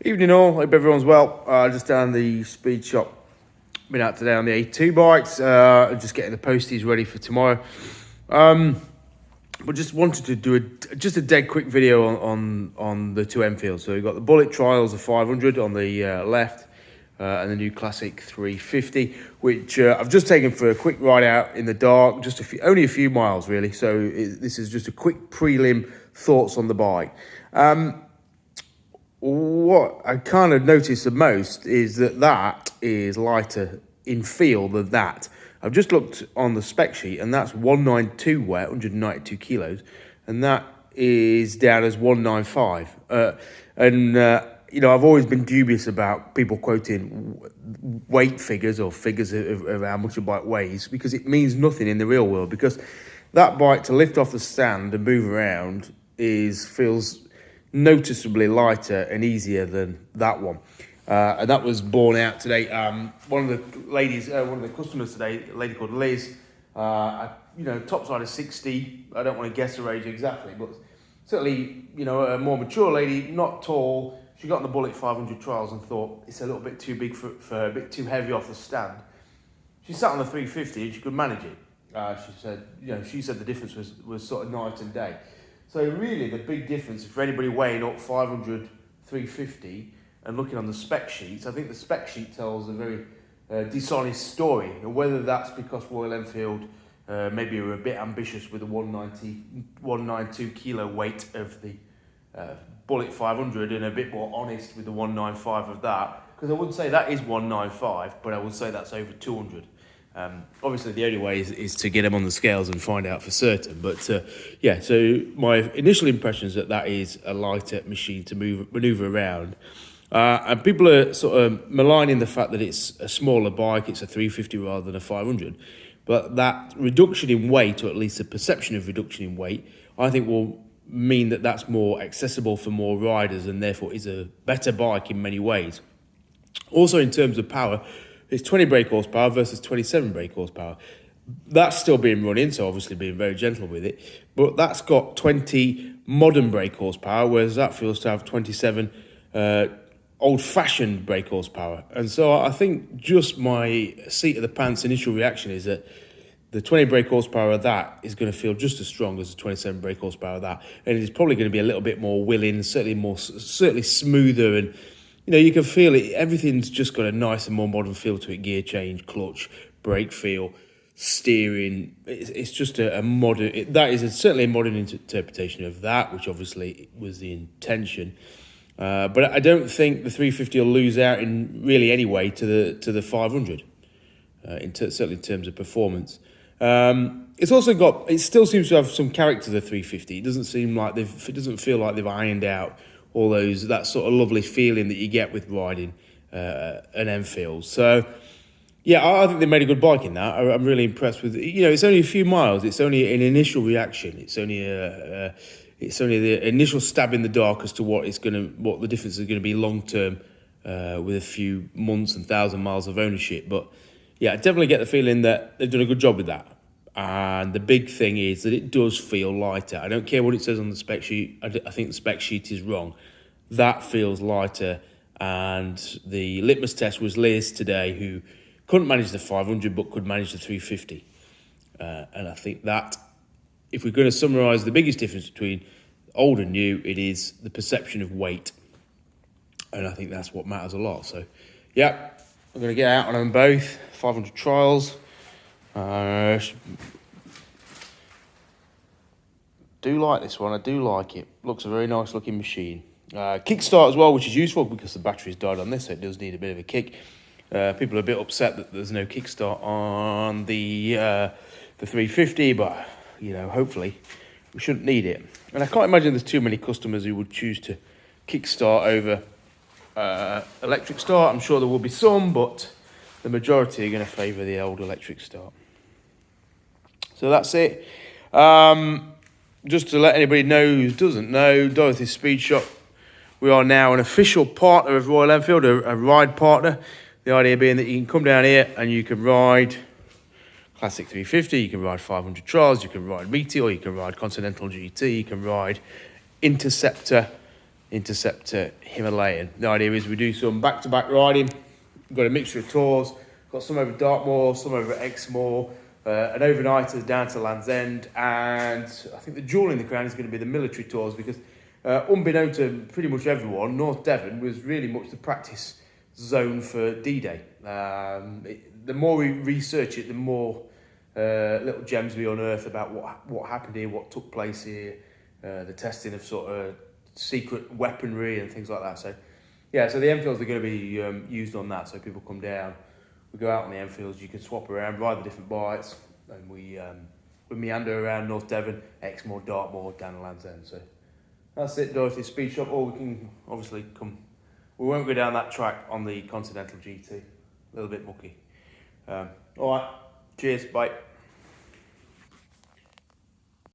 Evening all, hope everyone's well. Just down the speed shop. Been out today on the A2 bikes, just getting the posties ready for tomorrow. But just wanted to do just a dead quick video on the two Enfields. So we've got the Bullet Trials, the 500 on the left, and the new Classic 350, which I've just taken for a quick ride out in the dark, just only a few miles really. So this is just a quick prelim thoughts on the bike. What I kind of noticed the most is that is lighter in feel than that. I've just looked on the spec sheet and that's 192 weight, 192 kilos, and that is down as 195. I've always been dubious about people quoting weight figures or figures of how much a bike weighs, because it means nothing in the real world, because that bike to lift off the stand and move around feels noticeably lighter and easier than that one, and that was borne out today. One of the customers today, a lady called Liz, top side of 60. I don't want to guess her age exactly, but certainly a more mature lady, not tall. She got on the Bullet 500 trials and thought it's a little bit too big for her, a bit too heavy off the stand. She sat on the 350 and she could manage it. She said the difference was sort of night and day. So really the big difference for anybody weighing up 500, 350 and looking on the spec sheets, I think the spec sheet tells a very dishonest story. And whether that's because Royal Enfield maybe were a bit ambitious with the 192 kilo weight of the Bullet 500 and a bit more honest with the 195 of that, because I wouldn't say that is 195, but I would say that's over 200. Obviously, the only way is to get them on the scales and find out for certain. But so my initial impression is that is a lighter machine to maneuver around. And people are sort of maligning the fact that it's a smaller bike, it's a 350 rather than a 500. But that reduction in weight, or at least the perception of reduction in weight, I think will mean that that's more accessible for more riders and therefore is a better bike in many ways. Also, in terms of power, it's 20 brake horsepower versus 27 brake horsepower. That's still being run in, so obviously being very gentle with it. But that's got 20 modern brake horsepower, whereas that feels to have 27 old-fashioned brake horsepower. And so I think just my seat of the pants initial reaction is that the 20 brake horsepower of that is going to feel just as strong as the 27 brake horsepower of that. And it's probably going to be a little bit more willing, certainly smoother, and you can feel it. Everything's just got a nice and more modern feel to it. Gear change, clutch, brake feel, steering. It's just a modern. That is certainly a modern interpretation of that, which obviously was the intention. But I don't think the 350 will lose out in really any way to the 500. Certainly in terms of performance. It's also got. It still seems to have some character. The 350. It doesn't feel like they've ironed out all that sort of lovely feeling that you get with riding an Enfield. So, I think they made a good bike in that. I'm really impressed with it. It's only a few miles. It's only an initial reaction. It's only the initial stab in the dark as to what the difference is going to be long term with a few months and 1,000 miles of ownership. But I definitely get the feeling that they've done a good job with that. And the big thing is that it does feel lighter. I don't care what it says on the spec sheet. I think the spec sheet is wrong. That feels lighter. And the litmus test was Liz today, who couldn't manage the 500 but could manage the 350. And I think that if we're going to summarise the biggest difference between old and new, it is the perception of weight. And I think that's what matters a lot. So, I'm going to get out on them both. 500 trials. Do like this one. I do like it. Looks a very nice looking machine. Kickstart as well, which is useful because the battery's died on this, so it does need a bit of a kick. People are a bit upset that there's no kickstart on the 350, but hopefully we shouldn't need it. And I can't imagine there's too many customers who would choose to kickstart over electric start. I'm sure there will be some, but the majority are going to favour the old electric start. So that's it. Just to let anybody know who doesn't know, Dorothy's Speed Shop, we are now an official partner of Royal Enfield, a ride partner. The idea being that you can come down here and you can ride Classic 350, you can ride 500 trials, you can ride Meteor, you can ride Continental GT, you can ride Interceptor, Interceptor Himalayan. The idea is we do some back-to-back riding. We've got a mixture of tours. Got some over Dartmoor, some over Exmoor, an overnighter down to Land's End, and I think the jewel in the crown is going to be the military tours, because unbeknown to pretty much everyone, North Devon was really much the practice zone for D-Day. The more we research it, the more little gems we unearth about what happened here, what took place here, the testing of sort of secret weaponry and things like that. So yeah, so the Enfields are going to be used on that. So people come down, we go out on the Enfields, you can swap around, ride the different bikes, and we meander around North Devon, Exmoor, Dartmoor, down to Land's End. So that's it, Dorothy Speed Shop. Or we can obviously come, we won't go down that track on the Continental GT, a little bit mucky. All right, cheers, bye.